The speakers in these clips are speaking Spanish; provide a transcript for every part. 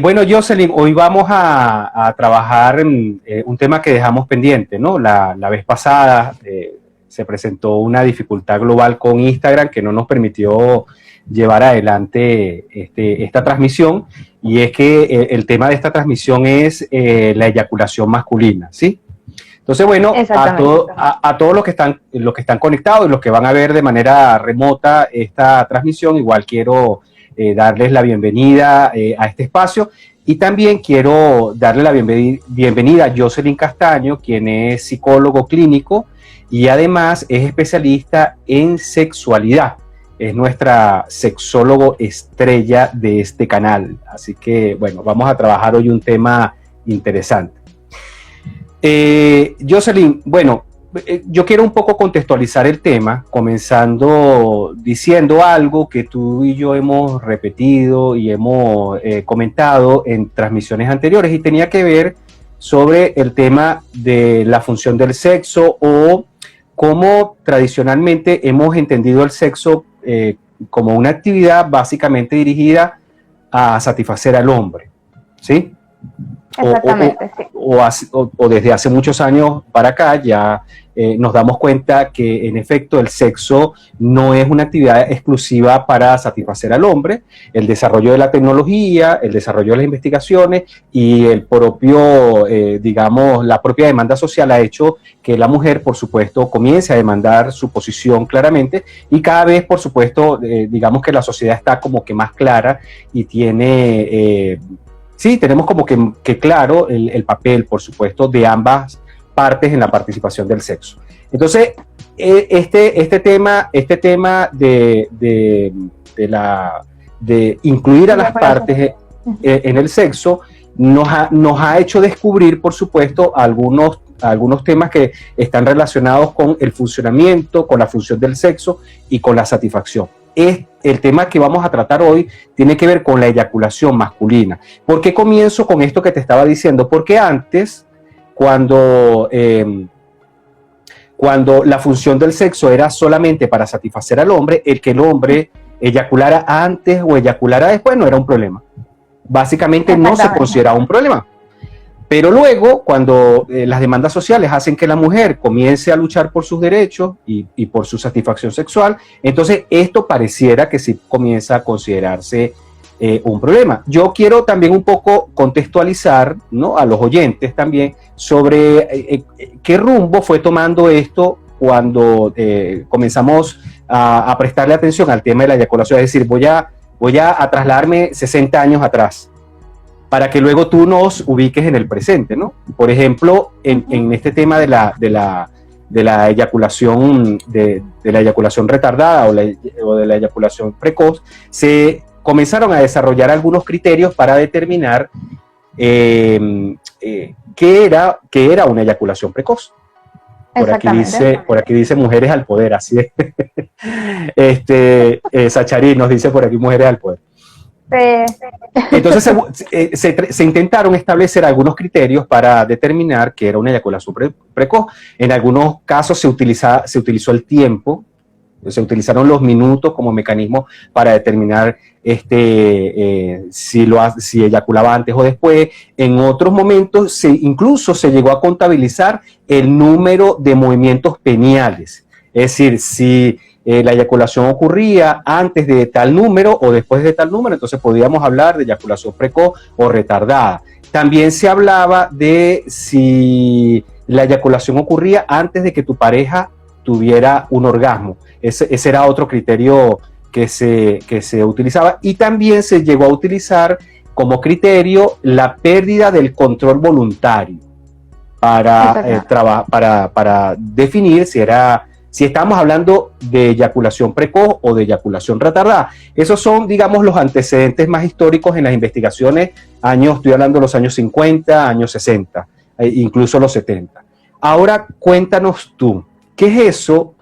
Bueno, Jocelyn, hoy vamos a trabajar en un tema que dejamos pendiente, ¿no? La vez pasada se presentó una dificultad global con Instagram que no nos permitió llevar adelante esta transmisión, y es que el tema de esta transmisión es la eyaculación masculina, ¿sí? Entonces, bueno, Exactamente. a todos los que están conectados y los que van a ver de manera remota esta transmisión, igual quiero darles la bienvenida a este espacio, y también quiero darle la bienvenida a Jocelyn Castaño, quien es psicólogo clínico y además es especialista en sexualidad. Es nuestra sexólogo estrella de este canal. Así que, bueno, vamos a trabajar hoy un tema interesante. Jocelyn, bueno, yo quiero un poco contextualizar el tema, comenzando diciendo algo que tú y yo hemos repetido y hemos comentado en transmisiones anteriores, y tenía que ver sobre el tema de la función del sexo, o cómo tradicionalmente hemos entendido el sexo como una actividad básicamente dirigida a satisfacer al hombre, ¿sí? o, Exactamente, sí. o desde hace muchos años para acá ya nos damos cuenta que en efecto el sexo no es una actividad exclusiva para satisfacer al hombre. El desarrollo de la tecnología, el desarrollo de las investigaciones y el propio, digamos, la propia demanda social ha hecho que la mujer, por supuesto, comience a demandar su posición claramente, y cada vez, por supuesto, digamos que la sociedad está como que más clara y tiene... Sí, tenemos como que claro el papel, por supuesto, de ambas partes en la participación del sexo. Entonces, este tema de incluir a las partes en el sexo nos ha hecho descubrir, por supuesto, algunos temas que están relacionados con el funcionamiento, con la función del sexo y con la satisfacción. El tema que vamos a tratar hoy tiene que ver con la eyaculación masculina. ¿Por qué comienzo con esto que te estaba diciendo? Porque antes, cuando la función del sexo era solamente para satisfacer al hombre, el que el hombre eyaculara antes o eyaculara después no era un problema. Básicamente no se consideraba un problema. Pero luego, cuando las demandas sociales hacen que la mujer comience a luchar por sus derechos y por su satisfacción sexual, entonces esto pareciera que sí comienza a considerarse un problema. Yo quiero también un poco contextualizar, ¿no?, a los oyentes también sobre qué rumbo fue tomando esto cuando comenzamos a prestarle atención al tema de la eyaculación. Es decir, voy a trasladarme 60 años atrás, para que luego tú nos ubiques en el presente, ¿no? Por ejemplo, en este tema de la eyaculación, de la eyaculación retardada o de la eyaculación precoz, se comenzaron a desarrollar algunos criterios para determinar qué era una eyaculación precoz. Por aquí dice mujeres al poder, así es. Sacharí nos dice por aquí mujeres al poder. Entonces se intentaron establecer algunos criterios para determinar qué era una eyaculación precoz. En algunos casos se utilizó el tiempo, se utilizaron los minutos como mecanismo para determinar si eyaculaba antes o después. En otros momentos incluso se llegó a contabilizar el número de movimientos peniales, es decir, si la eyaculación ocurría antes de tal número o después de tal número, entonces podríamos hablar de eyaculación precoz o retardada. También se hablaba de si la eyaculación ocurría antes de que tu pareja tuviera un orgasmo. Ese era otro criterio que se utilizaba, y también se llegó a utilizar como criterio la pérdida del control voluntario para definir si estamos hablando de eyaculación precoz o de eyaculación retardada. Esos son, digamos, los antecedentes más históricos en las investigaciones, estoy hablando de los años 50, años 60, incluso los 70. Ahora, cuéntanos tú, ¿qué es eso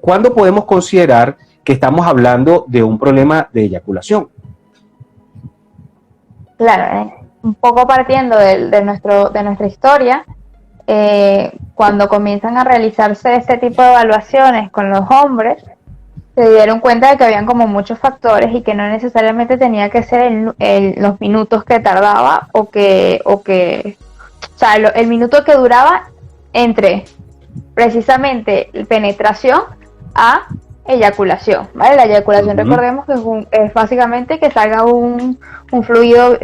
cuándo podemos considerar que estamos hablando de un problema de eyaculación? Claro, un poco partiendo de nuestra historia, cuando comienzan a realizarse este tipo de evaluaciones con los hombres, se dieron cuenta de que habían como muchos factores y que no necesariamente tenía que ser los minutos que tardaba o sea, el minuto que duraba entre precisamente penetración a eyaculación, ¿vale? La eyaculación, recordemos que es básicamente que salga un fluido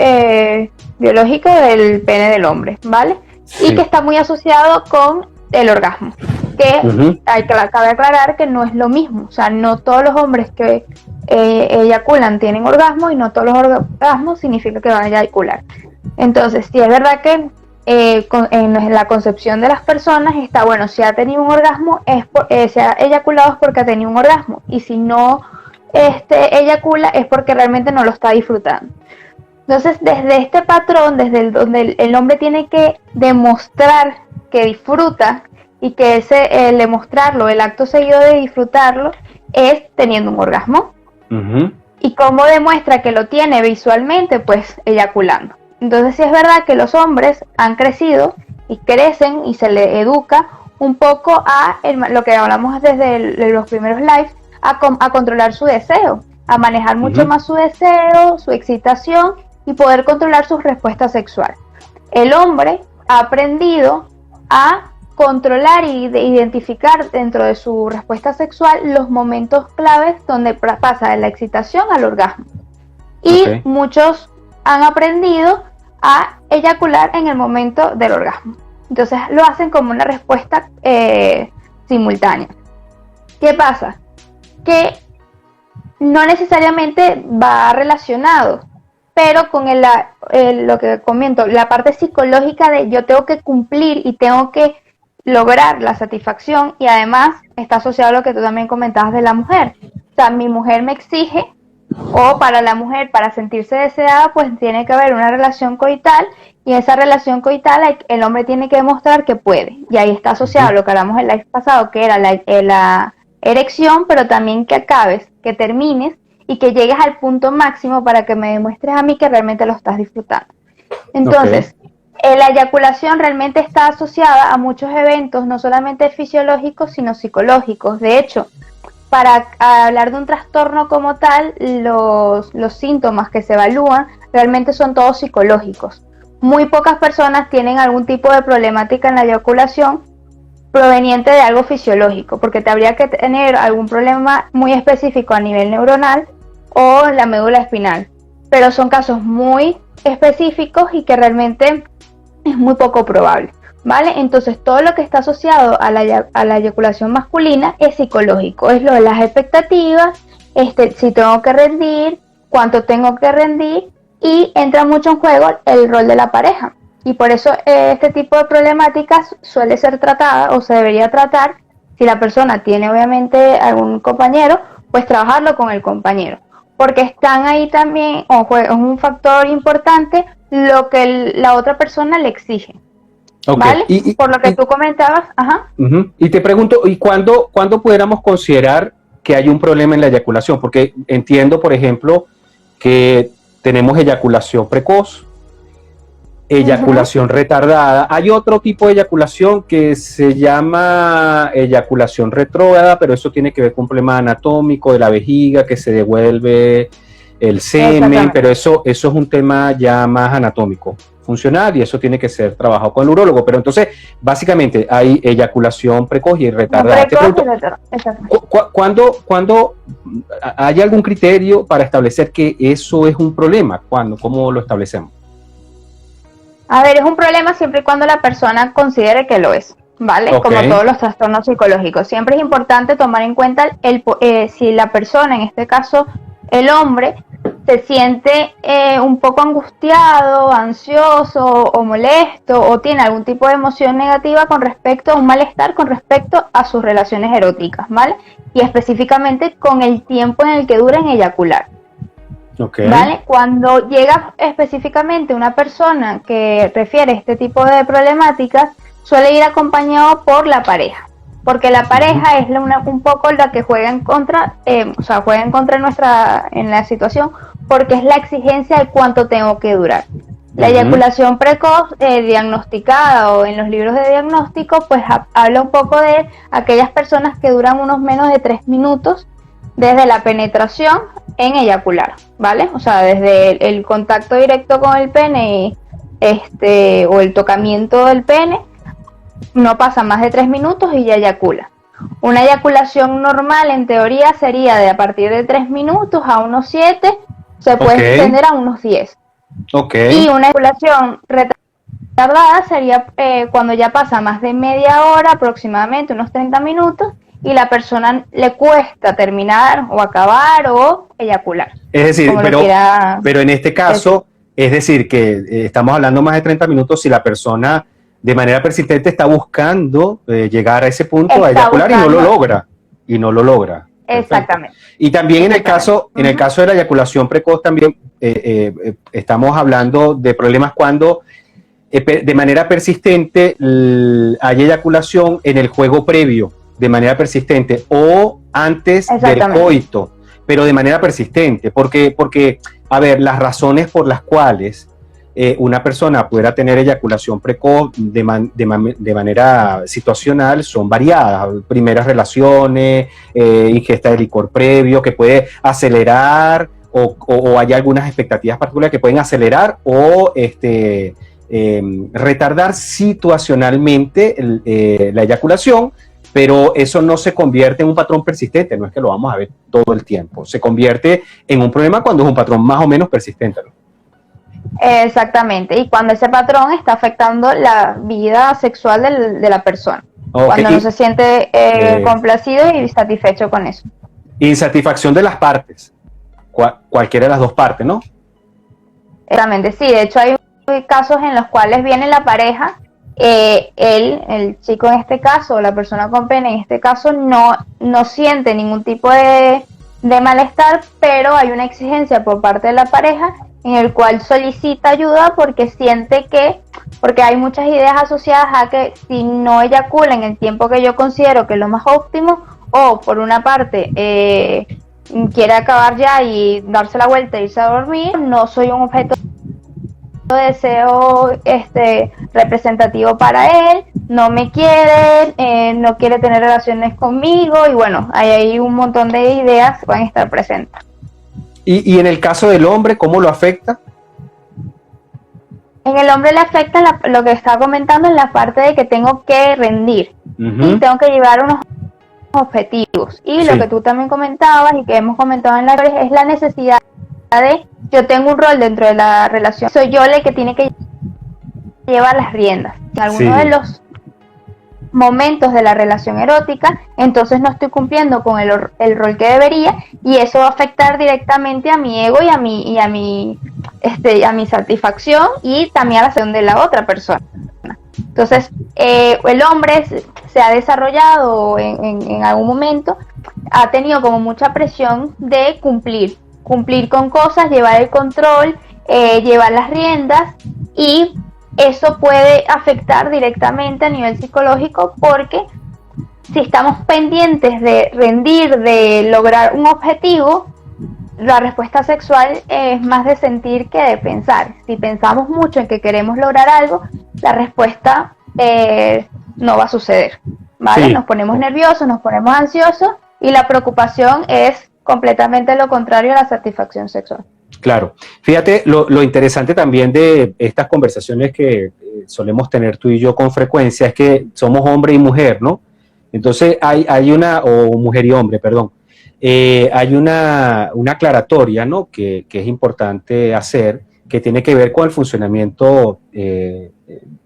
biológico del pene del hombre, ¿vale? Sí. Y que está muy asociado con el orgasmo, que cabe aclarar que no es lo mismo, o sea, no todos los hombres que eyaculan tienen orgasmo y no todos los orgasmos significa que van a eyacular. Entonces, sí es verdad que en la concepción de las personas está, bueno, si ha tenido un orgasmo, si ha eyaculado es porque ha tenido un orgasmo, y si no eyacula es porque realmente no lo está disfrutando. Entonces, desde este patrón, desde donde el hombre tiene que demostrar que disfruta, y que el demostrarlo, el acto seguido de disfrutarlo, es teniendo un orgasmo. ¿Y cómo demuestra que lo tiene visualmente? Pues eyaculando. Entonces sí es verdad que los hombres han crecido y crecen y se les educa un poco a lo que hablamos desde los primeros lives, a controlar su deseo, a manejar mucho más su deseo, su excitación y poder controlar su respuesta sexual. El hombre ha aprendido a controlar y identificar dentro de su respuesta sexual los momentos claves donde pasa de la excitación al orgasmo. Y muchos han aprendido a eyacular en el momento del orgasmo. Entonces lo hacen como una respuesta simultánea. ¿Qué pasa? Que no necesariamente va relacionado, pero con lo que comento, la parte psicológica de yo tengo que cumplir y tengo que lograr la satisfacción, y además está asociado a lo que tú también comentabas de la mujer. O sea, mi mujer me exige, o para la mujer, para sentirse deseada, pues tiene que haber una relación coital, y esa relación coital el hombre tiene que demostrar que puede. Y ahí está asociado a lo que hablamos el live pasado, que era la erección, pero también que acabes, que termines y que llegues al punto máximo para que me demuestres a mí que realmente lo estás disfrutando. Entonces, la eyaculación realmente está asociada a muchos eventos, no solamente fisiológicos, sino psicológicos. De hecho, para hablar de un trastorno como tal, los síntomas que se evalúan realmente son todos psicológicos. Muy pocas personas tienen algún tipo de problemática en la eyaculación proveniente de algo fisiológico, porque te habría que tener algún problema muy específico a nivel neuronal o la médula espinal. Pero son casos muy específicos y que realmente es muy poco probable, ¿vale? Entonces todo lo que está asociado a la eyaculación masculina es psicológico, es lo de las expectativas, si tengo que rendir, cuánto tengo que rendir, y entra mucho en juego el rol de la pareja, y por eso este tipo de problemáticas suele ser tratada o se debería tratar, si la persona tiene obviamente algún compañero, pues trabajarlo con el compañero, porque están ahí también, es un factor importante lo que la otra persona le exige. ¿Vale? Por lo que tú comentabas. Y te pregunto, ¿y cuándo pudiéramos considerar que hay un problema en la eyaculación? Porque entiendo, por ejemplo, que tenemos eyaculación precoz, eyaculación retardada. Hay otro tipo de eyaculación que se llama eyaculación retrógrada, pero eso tiene que ver con un problema anatómico de la vejiga, que se devuelve el semen, pero eso es un tema ya más anatómico, funcional, y eso tiene que ser trabajado con el urólogo. Pero entonces, básicamente, hay eyaculación precoz y retardada. ¿Cuándo hay algún criterio para establecer que eso es un problema? ¿Cómo lo establecemos? A ver, es un problema siempre y cuando la persona considere que lo es, ¿vale? Como todos los trastornos psicológicos. Siempre es importante tomar en cuenta si la persona, en este caso el hombre, se siente un poco angustiado, ansioso o molesto, o tiene algún tipo de emoción negativa con respecto a un malestar con respecto a sus relaciones eróticas, ¿vale? Y específicamente con el tiempo en el que dura en eyacular. ¿Vale? Cuando llega específicamente una persona que refiere este tipo de problemáticas, suele ir acompañado por la pareja, porque la pareja es un poco la que juega en contra, juega en contra en la situación, porque es la exigencia de cuánto tengo que durar. La eyaculación precoz diagnosticada o en los libros de diagnóstico, pues habla un poco de aquellas personas que duran unos menos de 3 minutos desde la penetración en eyacular, ¿vale? O sea, desde el contacto directo con el pene o el tocamiento del pene, no pasa más de 3 minutos y ya eyacula. Una eyaculación normal, en teoría, sería de a partir de 3 minutos a unos 7, se puede extender a unos 10. Y una eyaculación retardada sería cuando ya pasa más de media hora, aproximadamente unos 30 minutos, y la persona le cuesta terminar o acabar o eyacular. Es decir, pero en este caso, es decir, que estamos hablando más de 30 minutos si la persona de manera persistente está buscando llegar a ese punto a eyacular y no lo logra. Exactamente. Y también en el caso de la eyaculación precoz también estamos hablando de problemas cuando de manera persistente hay eyaculación en el juego previo, de manera persistente, o antes del coito, pero de manera persistente, porque a ver, las razones por las cuales una persona pudiera tener eyaculación precoz de manera situacional son variadas. Primeras relaciones, ingesta de licor previo, que puede acelerar, o hay algunas expectativas particulares que pueden acelerar o retardar situacionalmente la eyaculación, pero eso no se convierte en un patrón persistente, no es que lo vamos a ver todo el tiempo, se convierte en un problema cuando es un patrón más o menos persistente, ¿no? Exactamente, y cuando ese patrón está afectando la vida sexual de la persona, cuando no se siente complacido y satisfecho con eso. Insatisfacción de las partes, cualquiera de las dos partes, ¿no? Exactamente, sí, de hecho hay casos en los cuales viene la pareja, el chico en este caso, o la persona con pene en este caso, no siente ningún tipo de malestar, pero hay una exigencia por parte de la pareja en el cual solicita ayuda porque porque hay muchas ideas asociadas a que si no eyacula en el tiempo que yo considero que es lo más óptimo, o por una parte quiere acabar ya y darse la vuelta e irse a dormir, no soy un objeto de deseo representativo para él, no me quiere, no quiere tener relaciones conmigo, y bueno, hay un montón de ideas que pueden estar presentes. ¿Y en el caso del hombre, cómo lo afecta? En el hombre le afecta lo que estaba comentando en la parte de que tengo que rendir y tengo que llevar unos objetivos. Y lo que tú también comentabas y que hemos comentado en la historia es la necesidad de, yo tengo un rol dentro de la relación, soy yo el que tiene que llevar las riendas. En algunos de los momentos de la relación erótica, entonces no estoy cumpliendo con el rol que debería, y eso va a afectar directamente a mi ego y a mi satisfacción, y también a la satisfacción de la otra persona. Entonces el hombre se ha desarrollado en algún momento, ha tenido como mucha presión de cumplir con cosas, llevar el control, llevar las riendas, y eso puede afectar directamente a nivel psicológico, porque si estamos pendientes de rendir, de lograr un objetivo, la respuesta sexual es más de sentir que de pensar. Si pensamos mucho en que queremos lograr algo, la respuesta no va a suceder, ¿vale? Sí. Nos ponemos nerviosos, nos ponemos ansiosos, y la preocupación es completamente lo contrario a la satisfacción sexual. Claro. Fíjate, lo interesante también de estas conversaciones que solemos tener tú y yo con frecuencia es que somos hombre y mujer, ¿no? Entonces hay o mujer y hombre, perdón. Hay una aclaratoria, ¿no? Que es importante hacer, que tiene que ver con el funcionamiento de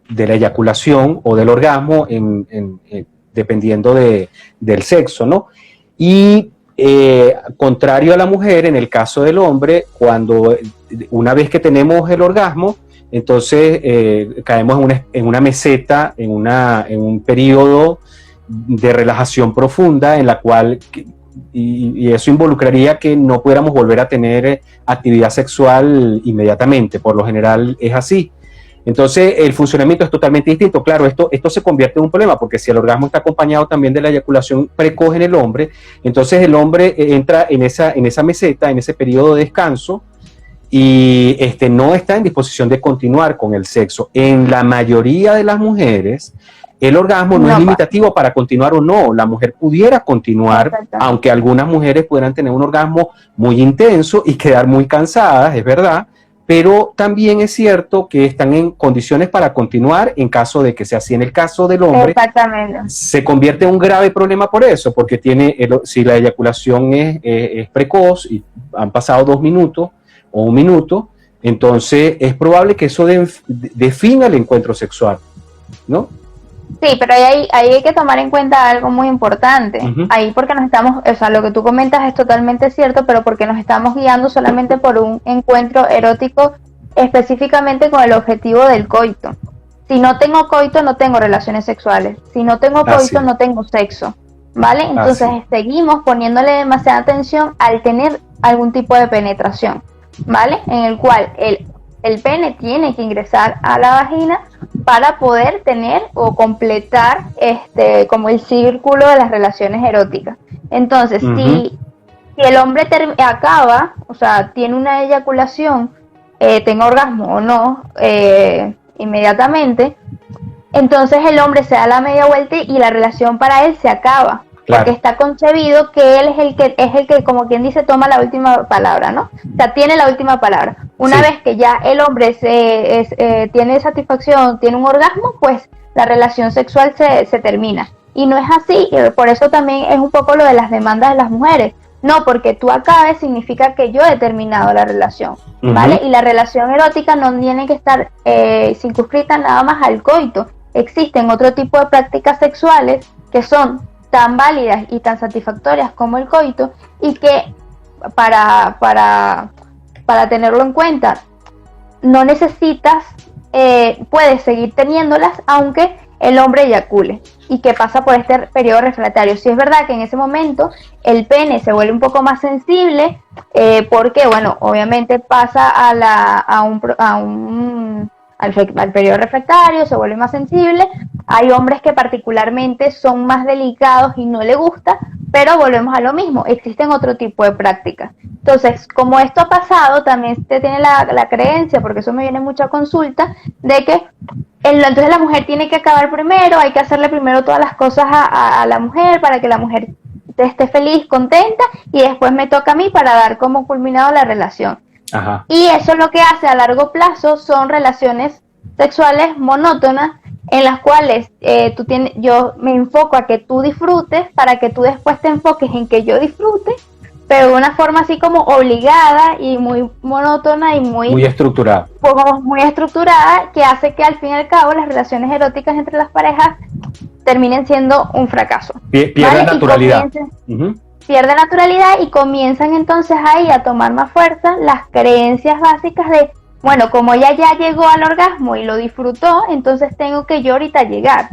la eyaculación o del orgasmo dependiendo del sexo, ¿no? Y contrario a la mujer, en el caso del hombre, cuando una vez que tenemos el orgasmo, entonces caemos en una meseta, en un periodo de relajación profunda en la cual, y eso involucraría que no pudiéramos volver a tener actividad sexual inmediatamente, por lo general es así. Entonces el funcionamiento es totalmente distinto. Claro, esto se convierte en un problema, porque si el orgasmo está acompañado también de la eyaculación precoz en el hombre, entonces el hombre entra en esa meseta, en ese periodo de descanso, y no está en disposición de continuar con el sexo. En la mayoría de las mujeres, El orgasmo no es limitativo para continuar o no. La mujer pudiera continuar, aunque algunas mujeres pudieran tener un orgasmo muy intenso y quedar muy cansadas, es verdad, pero también es cierto que están en condiciones para continuar en caso de que sea así. En el caso del hombre, se convierte en un grave problema por eso, porque si la eyaculación es precoz y han pasado 2 minutos o 1 minuto, entonces es probable que eso defina el encuentro sexual, ¿no? Sí, pero ahí hay que tomar en cuenta algo muy importante. Ahí porque nos estamos, o sea, lo que tú comentas es totalmente cierto, pero porque nos estamos guiando solamente por un encuentro erótico específicamente con el objetivo del coito. Si no tengo coito, no tengo relaciones sexuales. Si no tengo coito, no tengo sexo. ¿Vale? Entonces seguimos poniéndole demasiada atención al tener algún tipo de penetración, ¿vale? En el cual el pene tiene que ingresar a la vagina para poder tener o completar como el círculo de las relaciones eróticas. Entonces, si el hombre acaba, o sea, tiene una eyaculación, tenga orgasmo o no, inmediatamente, entonces el hombre se da la media vuelta y la relación para él se acaba. Claro. Porque está concebido que él es el que, como quien dice, toma la última palabra, ¿no? O sea, tiene la última palabra. Una vez que ya el hombre tiene satisfacción, tiene un orgasmo, pues la relación sexual se termina. Y no es así, por eso también es un poco lo de las demandas de las mujeres. No, porque tú acabes significa que yo he terminado la relación, ¿vale? Y la relación erótica no tiene que estar circunscrita nada más al coito. Existen otro tipo de prácticas sexuales que son tan válidas y tan satisfactorias como el coito, y que para tenerlo en cuenta no necesitas, puedes seguir teniéndolas aunque el hombre eyacule y que pasa por este periodo refractario. Si es verdad que en ese momento el pene se vuelve un poco más sensible, porque bueno, obviamente pasa al periodo refractario, se vuelve más sensible. Hay hombres que particularmente son más delicados y no le gusta, pero volvemos a lo mismo, existen otro tipo de prácticas. Entonces, como esto ha pasado, también se tiene la creencia, porque eso me viene mucho a consulta, de que entonces la mujer tiene que acabar primero, hay que hacerle primero todas las cosas a la mujer para que la mujer esté feliz, contenta, y después me toca a mí para dar como culminado la relación. Ajá. Y eso lo que hace a largo plazo son relaciones sexuales monótonas en las cuales yo me enfoco a que tú disfrutes para que tú después te enfoques en que yo disfrute, pero de una forma así como obligada y muy monótona y muy estructurada. Muy estructurada, que hace que al fin y al cabo las relaciones eróticas entre las parejas terminen siendo un fracaso. Pierde naturalidad. Pierde naturalidad y comienzan entonces ahí a tomar más fuerza las creencias básicas de, bueno, como ella ya llegó al orgasmo y lo disfrutó, entonces tengo que yo ahorita llegar.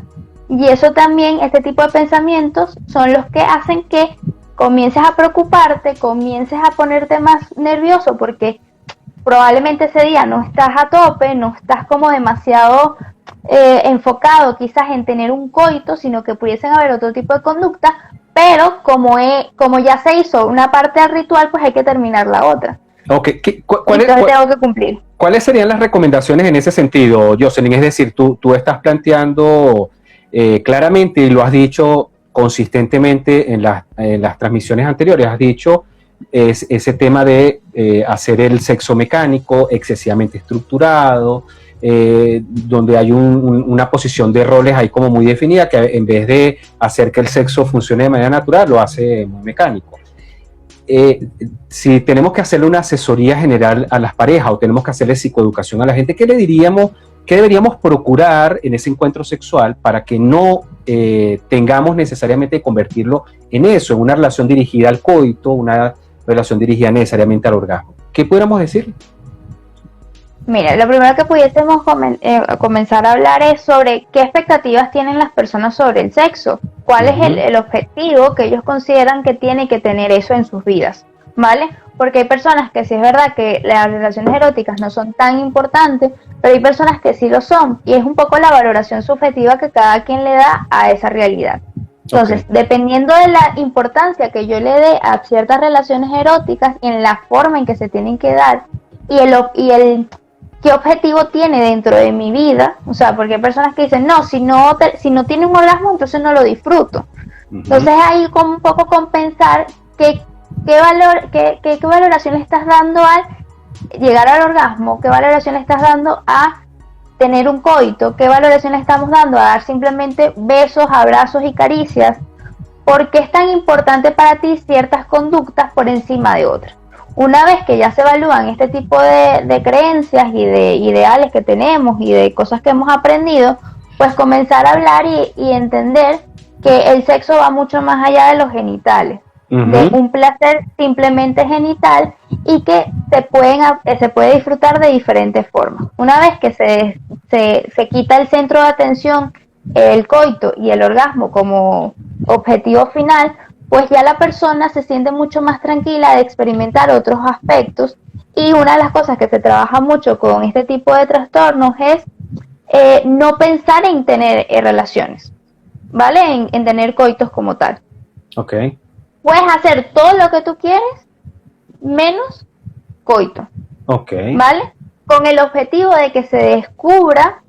Y eso también, este tipo de pensamientos son los que hacen que comiences a preocuparte, comiences a ponerte más nervioso, porque probablemente ese día no estás a tope, no estás como demasiado enfocado quizás en tener un coito, sino que pudiesen haber otro tipo de conducta, pero como ya se hizo una parte del ritual, pues hay que terminar la otra. Okay. Entonces tengo que cumplir. ¿Cuáles serían las recomendaciones en ese sentido, Jocelyn? Es decir, tú estás planteando claramente, y lo has dicho consistentemente en las transmisiones anteriores, has dicho ese tema de hacer el sexo mecánico excesivamente estructurado, donde hay una posición de roles ahí como muy definida, que en vez de hacer que el sexo funcione de manera natural, lo hace muy mecánico. Si tenemos que hacerle una asesoría general a las parejas o tenemos que hacerle psicoeducación a la gente, ¿qué deberíamos procurar en ese encuentro sexual para que no tengamos necesariamente que convertirlo en eso, en una relación dirigida al coito, una relación dirigida necesariamente al orgasmo? ¿Qué pudiéramos decir? Mira, lo primero que pudiésemos comenzar a hablar es sobre qué expectativas tienen las personas sobre el sexo, cuál es el objetivo que ellos consideran que tiene que tener eso en sus vidas, ¿vale? Porque hay personas que sí es verdad que las relaciones eróticas no son tan importantes, pero hay personas que sí lo son, y es un poco la valoración subjetiva que cada quien le da a esa realidad. Entonces, dependiendo de la importancia que yo le dé a ciertas relaciones eróticas y en la forma en que se tienen que dar, y ¿qué objetivo tiene dentro de mi vida? O sea, porque hay personas que dicen, no, si no tiene un orgasmo, entonces no lo disfruto. Entonces ahí como un poco compensar qué valoración le estás dando al llegar al orgasmo, qué valoración le estás dando a tener un coito, qué valoración le estamos dando a dar simplemente besos, abrazos y caricias. ¿Por qué es tan importante para ti ciertas conductas por encima de otras? Una vez que ya se evalúan este tipo de creencias y de ideales que tenemos y de cosas que hemos aprendido, pues comenzar a hablar y entender que el sexo va mucho más allá de los genitales, de un placer simplemente genital, y que se puede disfrutar de diferentes formas. Una vez que se quita el centro de atención, el coito y el orgasmo como objetivo final, pues ya la persona se siente mucho más tranquila de experimentar otros aspectos. Y una de las cosas que se trabaja mucho con este tipo de trastornos es no pensar en tener relaciones, ¿vale? En tener coitos como tal. Ok. Puedes hacer todo lo que tú quieres, menos coito. Ok. ¿Vale? Con el objetivo de que se descubra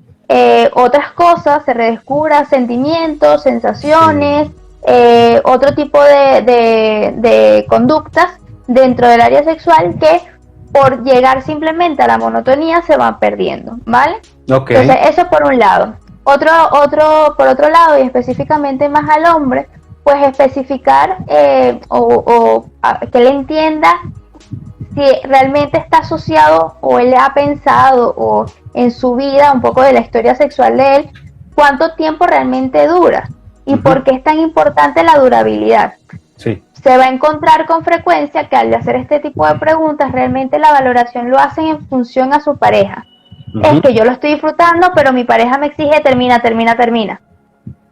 otras cosas, se redescubra sentimientos, sensaciones, otro tipo de conductas dentro del área sexual que por llegar simplemente a la monotonía se van perdiendo, ¿vale? Ok. Entonces, eso por un lado. Por otro lado, y específicamente más al hombre, pues especificar que él entienda si realmente está asociado o él ha pensado o en su vida, un poco de la historia sexual de él, cuánto tiempo realmente dura y por qué es tan importante la durabilidad. Sí. Se va a encontrar con frecuencia que al hacer este tipo de preguntas, realmente la valoración lo hacen en función a su pareja. Es que yo lo estoy disfrutando, pero mi pareja me exige termina,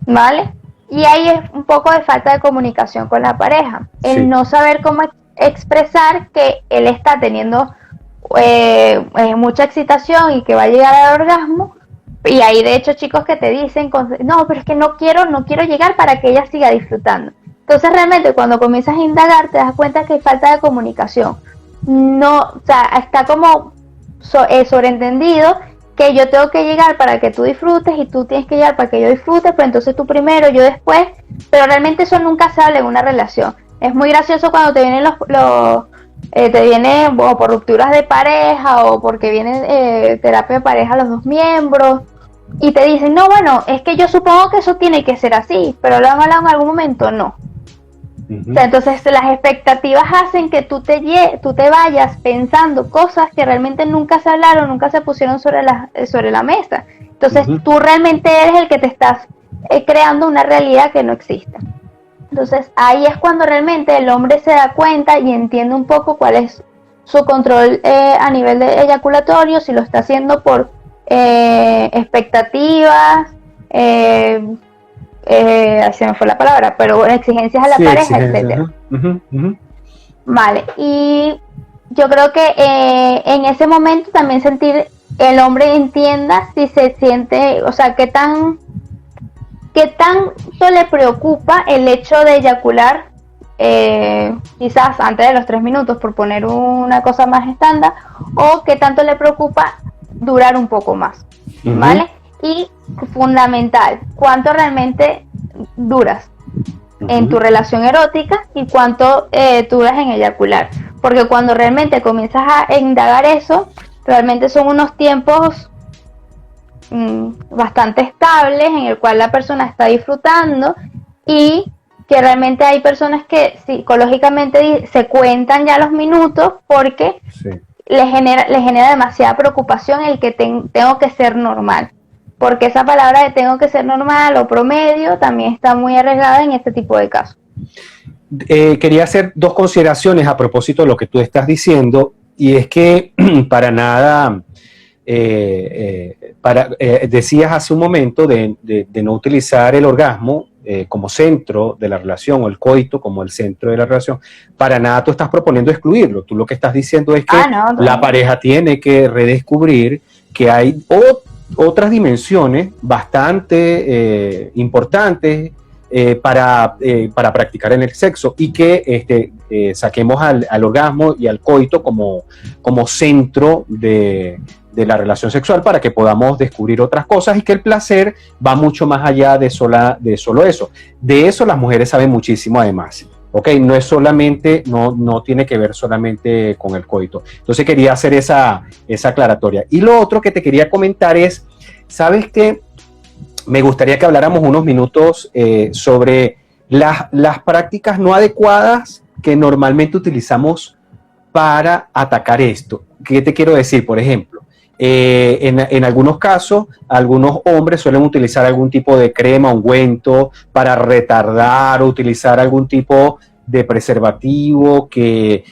¿vale? Y ahí es un poco de falta de comunicación con la pareja, el no saber cómo expresar que él está teniendo mucha excitación y que va a llegar al orgasmo. Y hay de hecho chicos que te dicen, no, pero es que no quiero llegar para que ella siga disfrutando. Entonces realmente cuando comienzas a indagar te das cuenta que hay falta de comunicación. No, o sea, está como sobreentendido que yo tengo que llegar para que tú disfrutes y tú tienes que llegar para que yo disfrute, pero entonces tú primero, yo después, pero realmente eso nunca se habla en una relación. Es muy gracioso cuando te vienen te vienen por rupturas de pareja o porque viene terapia de pareja los dos miembros y te dicen, no, bueno, es que yo supongo que eso tiene que ser así, pero lo han hablado en algún momento, no. O sea, entonces las expectativas hacen que tú te vayas pensando cosas que realmente nunca se hablaron, nunca se pusieron sobre la mesa. Entonces tú realmente eres el que te estás creando una realidad que no existe. Entonces ahí es cuando realmente el hombre se da cuenta y entiende un poco cuál es su control a nivel de eyaculatorio, si lo está haciendo por expectativas, se me fue la palabra, pero exigencias a la pareja, etcétera. Vale, y yo creo que en ese momento también el hombre entienda si se siente, o sea, qué tanto le preocupa el hecho de eyacular quizás antes de los 3 minutos, por poner una cosa más estándar, o qué tanto le preocupa durar un poco más, ¿vale? Y fundamental, cuánto realmente duras en tu relación erótica y cuánto duras en eyacular, porque cuando realmente comienzas a indagar eso, realmente son unos tiempos bastante estables en el cual la persona está disfrutando y que realmente hay personas que psicológicamente se cuentan ya los minutos porque les genera demasiada preocupación el que tengo que ser normal, porque esa palabra de tengo que ser normal o promedio también está muy arriesgada en este tipo de casos. Quería hacer 2 consideraciones a propósito de lo que tú estás diciendo, y es que para nada, decías hace un momento de no utilizar el orgasmo como centro de la relación, o el coito como el centro de la relación. Para nada tú estás proponiendo excluirlo. Tú lo que estás diciendo es que la pareja tiene que redescubrir que hay otras dimensiones bastante importantes para practicar en el sexo, y que saquemos al orgasmo y al coito como centro de de la relación sexual para que podamos descubrir otras cosas y que el placer va mucho más allá de solo eso. De eso las mujeres saben muchísimo además. Ok, no es solamente, no tiene que ver solamente con el coito. Entonces quería hacer esa aclaratoria. Y lo otro que te quería comentar es, ¿sabes qué? Me gustaría que habláramos unos minutos sobre las prácticas no adecuadas que normalmente utilizamos para atacar esto. ¿Qué te quiero decir? Por ejemplo, en algunos casos, algunos hombres suelen utilizar algún tipo de crema, ungüento para retardar o utilizar algún tipo de preservativo que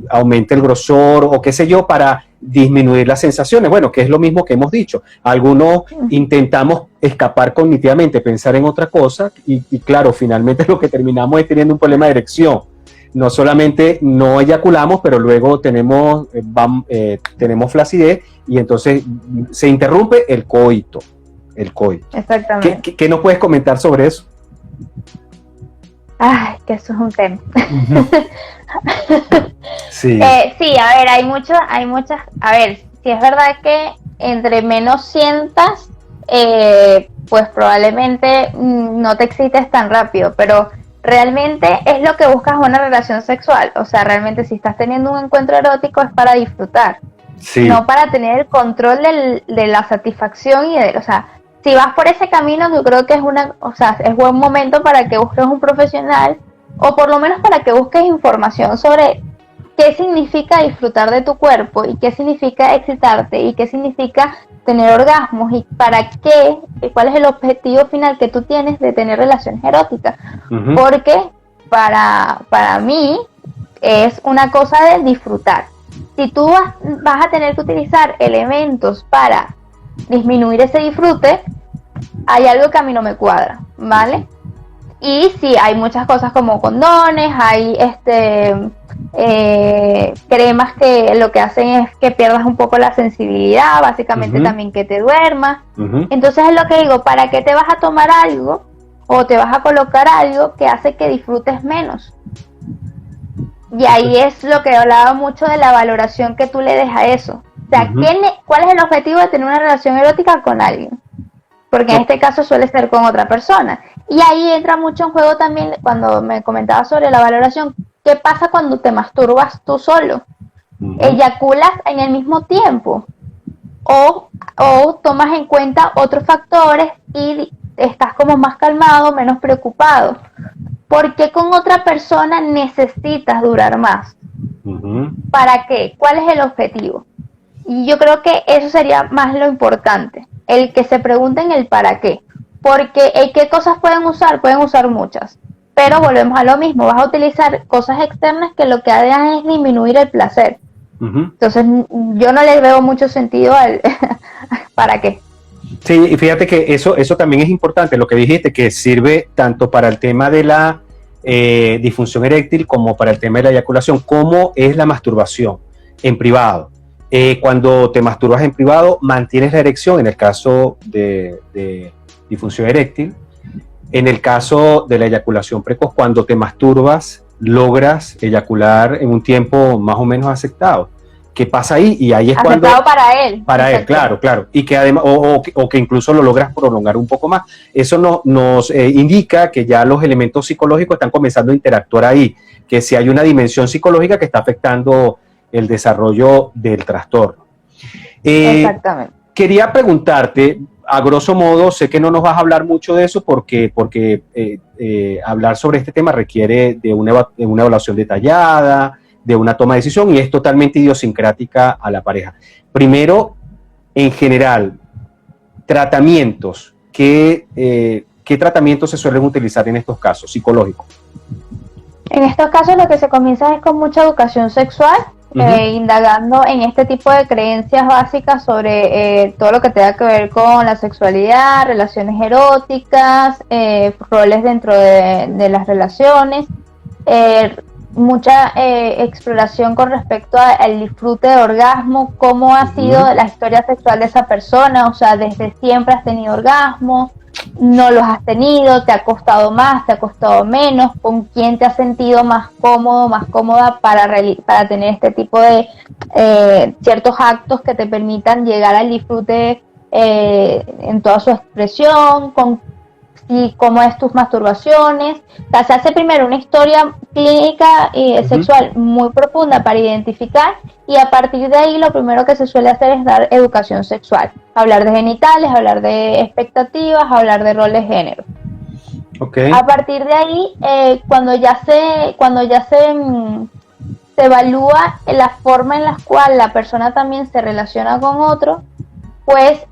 aumente el grosor o qué sé yo para disminuir las sensaciones. Bueno, que es lo mismo que hemos dicho. Algunos intentamos escapar cognitivamente, pensar en otra cosa y claro, finalmente lo que terminamos es teniendo un problema de erección. No solamente no eyaculamos, pero luego tenemos flacidez y entonces se interrumpe el coito. Exactamente. ¿Qué nos puedes comentar sobre eso? Ay, que eso es un tema. Sí. Sí, a ver, hay muchas, a ver, si es verdad que entre menos sientas, pues probablemente no te excites tan rápido, pero realmente es lo que buscas una relación sexual. O sea, realmente si estás teniendo un encuentro erótico es para disfrutar, Sí. no para tener el control de la satisfacción o sea, si vas por ese camino, yo creo que es buen momento para que busques un profesional o por lo menos para que busques información sobre qué significa disfrutar de tu cuerpo y qué significa excitarte y qué significa tener orgasmos y para qué, y cuál es el objetivo final que tú tienes de tener relaciones eróticas. Uh-huh. Porque para mí es una cosa de disfrutar. Si tú vas a tener que utilizar elementos para disminuir ese disfrute, hay algo que a mí no me cuadra, ¿vale? Y sí, hay muchas cosas como condones, hay cremas que lo que hacen es que pierdas un poco la sensibilidad, básicamente también que te duermas. Entonces es lo que digo, ¿para qué te vas a tomar algo o te vas a colocar algo que hace que disfrutes menos? Y ahí es lo que he hablado mucho de la valoración que tú le des a eso. O sea, ¿cuál es el objetivo de tener una relación erótica con alguien? Porque en este caso suele ser con otra persona. Y ahí entra mucho en juego también, cuando me comentabas sobre la valoración, ¿qué pasa cuando te masturbas tú solo? ¿Eyaculas en el mismo tiempo? ¿O tomas en cuenta otros factores y estás como más calmado, menos preocupado? ¿Por qué con otra persona necesitas durar más? ¿Para qué? ¿Cuál es el objetivo? Y yo creo que eso sería más lo importante, el que se pregunten el para qué. Porque ¿qué cosas pueden usar? Pueden usar muchas. Pero volvemos a lo mismo, vas a utilizar cosas externas que lo que hagan es disminuir el placer. Entonces yo no le veo mucho sentido al ¿para qué? Sí, y fíjate que eso también es importante, lo que dijiste, que sirve tanto para el tema de la disfunción eréctil como para el tema de la eyaculación. ¿Cómo es la masturbación en privado? Cuando te masturbas en privado, mantienes la erección en el caso de disfunción eréctil. En el caso de la eyaculación precoz, cuando te masturbas, logras eyacular en un tiempo más o menos aceptado. ¿Qué pasa ahí? Y ahí es cuando... Aceptado para él. Para él, claro. Y que además, o que incluso lo logras prolongar un poco más. Eso nos indica que ya los elementos psicológicos están comenzando a interactuar ahí, que si hay una dimensión psicológica que está afectando el desarrollo del trastorno. Exactamente. Quería preguntarte, a grosso modo, sé que no nos vas a hablar mucho de eso porque hablar sobre este tema requiere de una evaluación detallada, de una toma de decisión y es totalmente idiosincrática a la pareja. Primero, en general, tratamientos. ¿Qué tratamientos se suelen utilizar en estos casos psicológicos? En estos casos lo que se comienza es con mucha educación sexual, indagando en este tipo de creencias básicas sobre todo lo que tenga que ver con la sexualidad, relaciones eróticas, roles dentro de las relaciones, mucha exploración con respecto al disfrute de orgasmo, cómo ha sido la historia sexual de esa persona, o sea, desde siempre has tenido orgasmo, no los has tenido, te ha costado más, te ha costado menos, con quién te has sentido más cómodo, más cómoda para tener este tipo de ciertos actos que te permitan llegar al disfrute en toda su expresión, y cómo es tus masturbaciones. O sea, se hace primero una historia clínica y sexual muy profunda para identificar, y a partir de ahí lo primero que se suele hacer es dar educación sexual, hablar de genitales, hablar de expectativas, hablar de roles de género. Okay. A partir de ahí, cuando ya se evalúa la forma en la cual la persona también se relaciona con otro, pues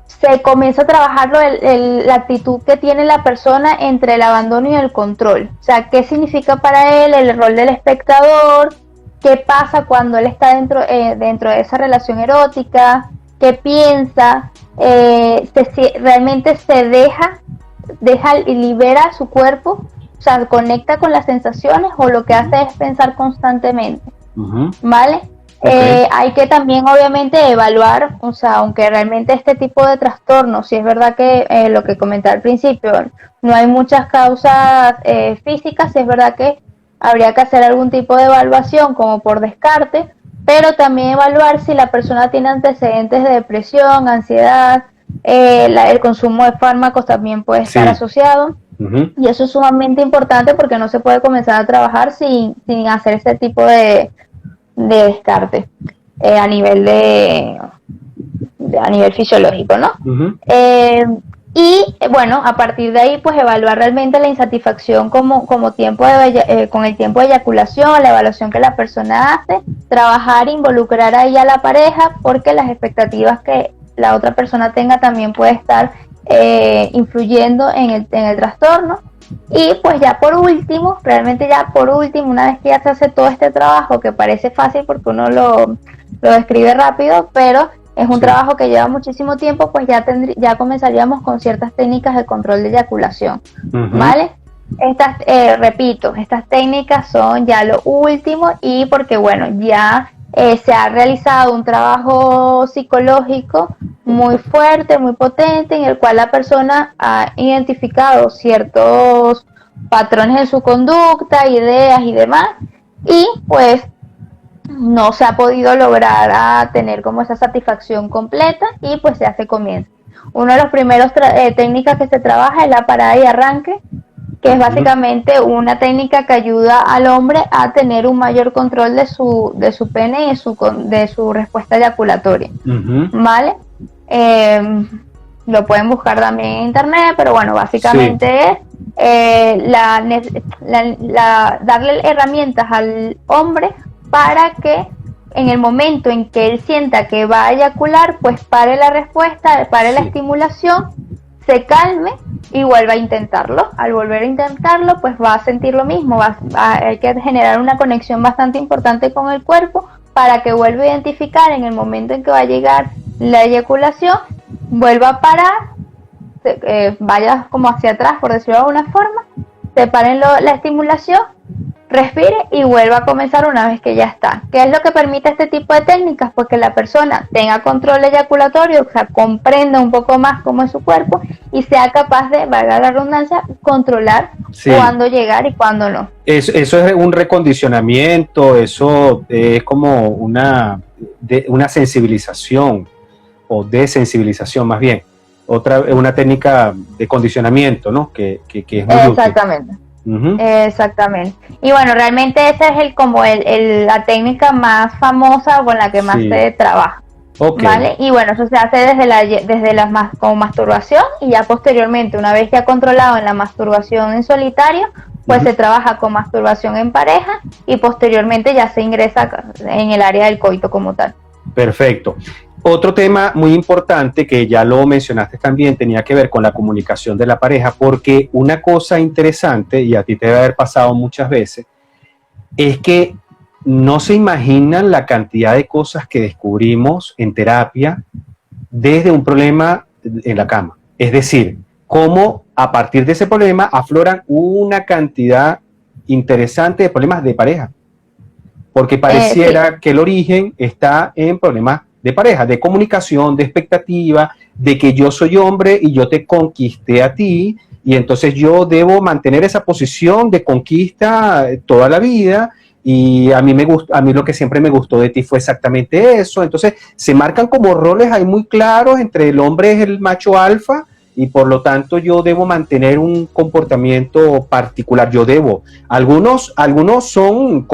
se comienza a trabajar la actitud que tiene la persona entre el abandono y el control. O sea, qué significa para él el rol del espectador, qué pasa cuando él está dentro de esa relación erótica, qué piensa, realmente se deja y libera su cuerpo, o sea, conecta con las sensaciones, o lo que hace es pensar constantemente, ¿vale? Okay. Hay que también obviamente evaluar, o sea, aunque realmente este tipo de trastornos, si es verdad que lo que comenté al principio, no hay muchas causas físicas, si es verdad que habría que hacer algún tipo de evaluación como por descarte, pero también evaluar si la persona tiene antecedentes de depresión, ansiedad, el consumo de fármacos también puede estar asociado. Y eso es sumamente importante porque no se puede comenzar a trabajar sin hacer ese tipo de descarte a nivel a nivel fisiológico, ¿no? Y bueno, a partir de ahí pues evaluar realmente la insatisfacción como tiempo con el tiempo de eyaculación, la evaluación que la persona hace, trabajar, involucrar ahí a la pareja, porque las expectativas que la otra persona tenga también puede estar influyendo en el trastorno. Y pues ya por último, una vez que ya se hace todo este trabajo, que parece fácil porque uno lo describe rápido, pero es un trabajo que lleva muchísimo tiempo, pues ya comenzaríamos con ciertas técnicas de control de eyaculación, ¿vale? Repito, estas técnicas son ya lo último, y porque bueno, ya se ha realizado un trabajo psicológico muy fuerte, muy potente, en el cual la persona ha identificado ciertos patrones en su conducta, ideas y demás, y pues no se ha podido lograr a tener como esa satisfacción completa, y pues ya se comienza. Una de las primeras técnicas que se trabaja es la parada y arranque, que es básicamente una técnica que ayuda al hombre a tener un mayor control de su pene y de su respuesta eyaculatoria, ¿vale? Lo pueden buscar también en internet, pero bueno, básicamente es darle herramientas al hombre para que en el momento en que él sienta que va a eyacular, pues pare la respuesta, pare la estimulación, se calme y vuelva a intentarlo. Al volver a intentarlo, pues va a sentir lo mismo, hay que generar una conexión bastante importante con el cuerpo para que vuelva a identificar en el momento en que va a llegar la eyaculación, vuelva a parar, vaya como hacia atrás, por decirlo de alguna forma, separen la estimulación, respire y vuelva a comenzar una vez que ya está. ¿Qué es lo que permite este tipo de técnicas? Pues que la persona tenga control eyaculatorio, o sea, comprenda un poco más cómo es su cuerpo y sea capaz de, valga la redundancia, controlar cuándo llegar y cuándo no. Eso es un recondicionamiento, eso es como una sensibilización o desensibilización más bien. Una técnica de condicionamiento, ¿no? Que es muy exactamente. Útil. Exactamente. Y bueno, realmente esa es la técnica más famosa con la que más se trabaja. ¿Vale? Y bueno, eso se hace con masturbación, y ya posteriormente, una vez ya controlado en la masturbación en solitario, pues se trabaja con masturbación en pareja, y posteriormente ya se ingresa en el área del coito como tal. Perfecto. Otro tema muy importante que ya lo mencionaste también tenía que ver con la comunicación de la pareja, porque una cosa interesante, y a ti te debe haber pasado muchas veces, es que no se imaginan la cantidad de cosas que descubrimos en terapia desde un problema en la cama. Es decir, cómo a partir de ese problema afloran una cantidad interesante de problemas de pareja, porque pareciera que el origen está en problemas de pareja, de comunicación, de expectativa, de que yo soy hombre y yo te conquisté a ti, y entonces yo debo mantener esa posición de conquista toda la vida, y a mí a mí lo que siempre me gustó de ti fue exactamente eso. Entonces se marcan como roles ahí muy claros entre el hombre es el macho alfa y por lo tanto yo debo mantener un comportamiento particular. Algunos son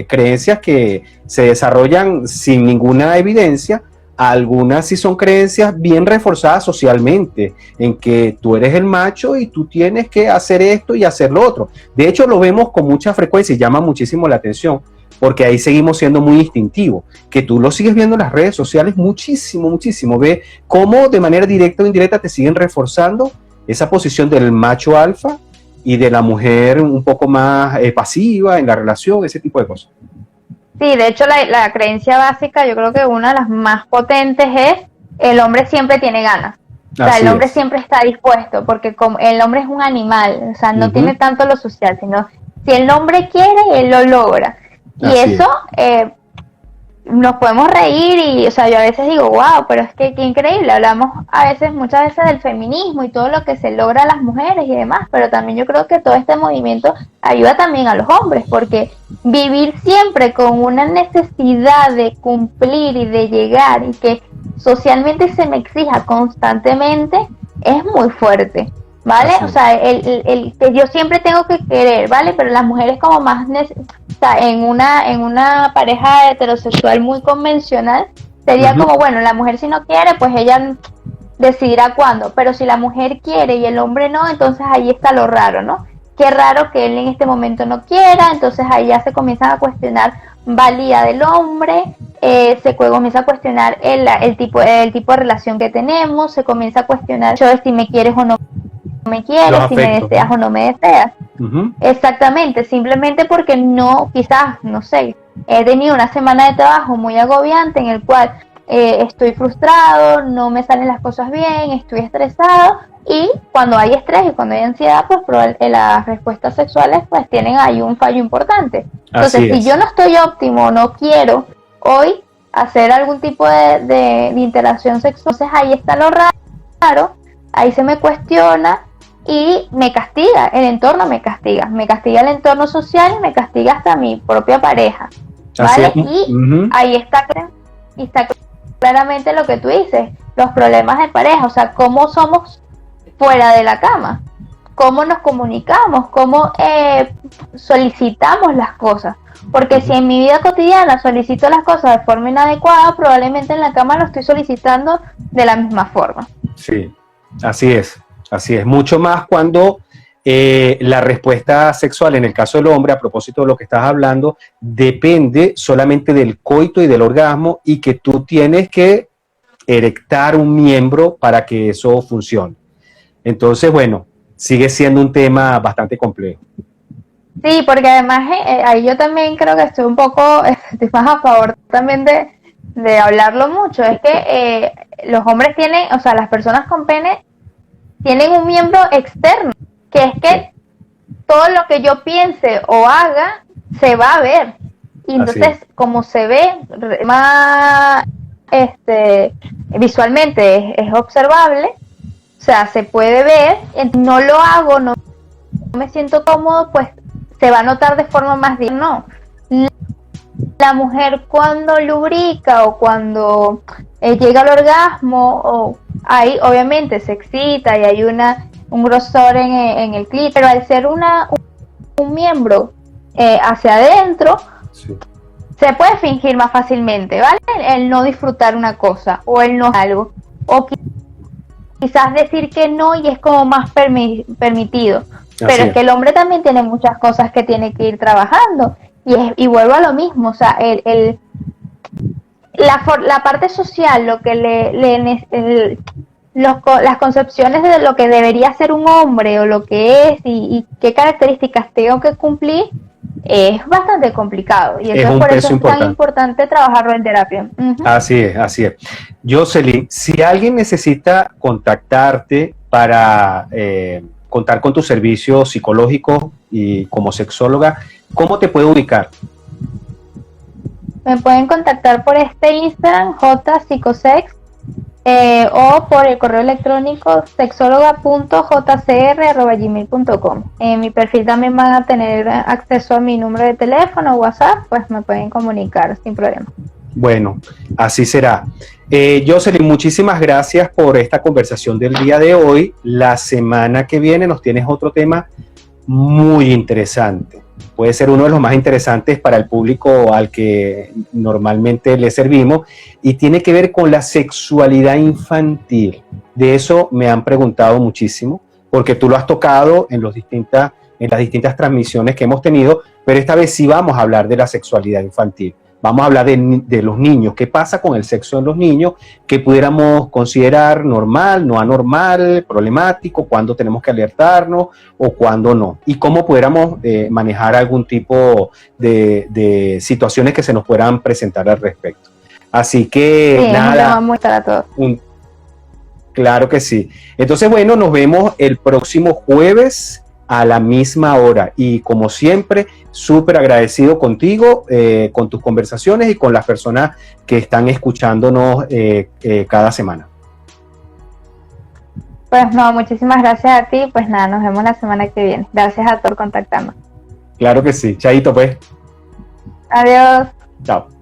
creencias que se desarrollan sin ninguna evidencia. Algunas sí son creencias bien reforzadas socialmente, en que tú eres el macho y tú tienes que hacer esto y hacer lo otro. De hecho, lo vemos con mucha frecuencia y llama muchísimo la atención, porque ahí seguimos siendo muy instintivos, que tú lo sigues viendo en las redes sociales muchísimo, muchísimo. Ve cómo de manera directa o indirecta te siguen reforzando esa posición del macho alfa y de la mujer un poco más pasiva en la relación, ese tipo de cosas. Sí, de hecho la creencia básica, yo creo que una de las más potentes es el hombre siempre tiene ganas. O sea, el hombre siempre está dispuesto, porque como el hombre es un animal, o sea, no tiene tanto lo social, sino si el hombre quiere, él lo logra. Y eso, nos podemos reír y, o sea, yo a veces digo, wow, pero es que qué increíble, hablamos muchas veces del feminismo y todo lo que se logra a las mujeres y demás, pero también yo creo que todo este movimiento ayuda también a los hombres, porque vivir siempre con una necesidad de cumplir y de llegar y que socialmente se me exija constantemente es muy fuerte, ¿vale? O sea, el que yo siempre tengo que querer, ¿vale? Pero las mujeres como más o sea, en una pareja heterosexual muy convencional sería como, bueno, la mujer si no quiere, pues ella decidirá cuándo, pero si la mujer quiere y el hombre no, entonces ahí está lo raro, ¿no? Qué raro que él en este momento no quiera, entonces ahí ya se comienzan a cuestionar valía del hombre, se comienza a cuestionar el tipo de relación que tenemos, se comienza a cuestionar yo si me quieres o no me quieres, si me deseas o no me deseas. Exactamente, simplemente porque no, quizás, no sé, he tenido una semana de trabajo muy agobiante en el cual estoy frustrado, no me salen las cosas bien, estoy estresado, y cuando hay estrés y cuando hay ansiedad, pues las respuestas sexuales pues tienen ahí un fallo importante. Entonces, si yo no estoy óptimo, no quiero hoy hacer algún tipo de interacción sexual, entonces ahí está lo raro, ahí se me cuestiona y me castiga, el entorno me castiga el entorno social y me castiga hasta mi propia pareja, ¿vale? Y ahí está claramente lo que tú dices, los problemas de pareja, o sea, cómo somos fuera de la cama, cómo nos comunicamos, cómo solicitamos las cosas, porque si en mi vida cotidiana solicito las cosas de forma inadecuada, probablemente en la cama lo estoy solicitando de la misma forma. Sí, así es, mucho más cuando la respuesta sexual en el caso del hombre, a propósito de lo que estás hablando, depende solamente del coito y del orgasmo, y que tú tienes que erectar un miembro para que eso funcione. Entonces, bueno, sigue siendo un tema bastante complejo. Sí, porque además ahí yo también creo que estoy más a favor también de hablarlo mucho. Es que los hombres tienen, o sea, las personas con pene tienen un miembro externo, que es que todo lo que yo piense o haga se va a ver. Y entonces, como se ve más visualmente es observable, o sea, se puede ver, no lo hago, no me siento cómodo, pues se va a notar de forma más directa. No, la mujer cuando lubrica o cuando llega al orgasmo, ahí obviamente se excita y hay un grosor en el clítoris, pero al ser un miembro hacia adentro, se puede fingir más fácilmente, ¿vale? El no disfrutar una cosa o el no algo, o quizás decir que no y es como más permitido. Pero es que el hombre también tiene muchas cosas que tiene que ir trabajando. Y vuelvo a lo mismo, o sea, la parte social, lo que las concepciones de lo que debería ser un hombre o lo que es y qué características tengo que cumplir, es bastante complicado. Y eso es por eso es tan importante trabajarlo en terapia. Así es. Jocelyn, si alguien necesita contactarte para contar con tu servicio psicológico y como sexóloga, ¿cómo te puede ubicar? Me pueden contactar por Instagram, jpsicosex, o por el correo electrónico sexóloga.jcr@gmail.com. En mi perfil también van a tener acceso a mi número de teléfono, WhatsApp, pues me pueden comunicar sin problema. Bueno, así será. Jocelyn, muchísimas gracias por esta conversación del día de hoy. La semana que viene nos tienes otro tema muy interesante. Puede ser uno de los más interesantes para el público al que normalmente le servimos y tiene que ver con la sexualidad infantil. De eso me han preguntado muchísimo porque tú lo has tocado en las distintas transmisiones que hemos tenido, pero esta vez sí vamos a hablar de la sexualidad infantil. Vamos a hablar de los niños, qué pasa con el sexo en los niños, qué pudiéramos considerar normal, no anormal, problemático, cuándo tenemos que alertarnos o cuándo no, y cómo pudiéramos manejar algún tipo de situaciones que se nos puedan presentar al respecto. Así que sí, nada, vamos a estar a todos. Claro que sí. Entonces, bueno, nos vemos el próximo jueves a la misma hora y como siempre, súper agradecido contigo, con tus conversaciones y con las personas que están escuchándonos cada semana. Pues no, muchísimas gracias a ti, pues nada, nos vemos la semana que viene. Gracias a todos por contactarnos. Claro que sí. Chaito, pues. Adiós. Chao.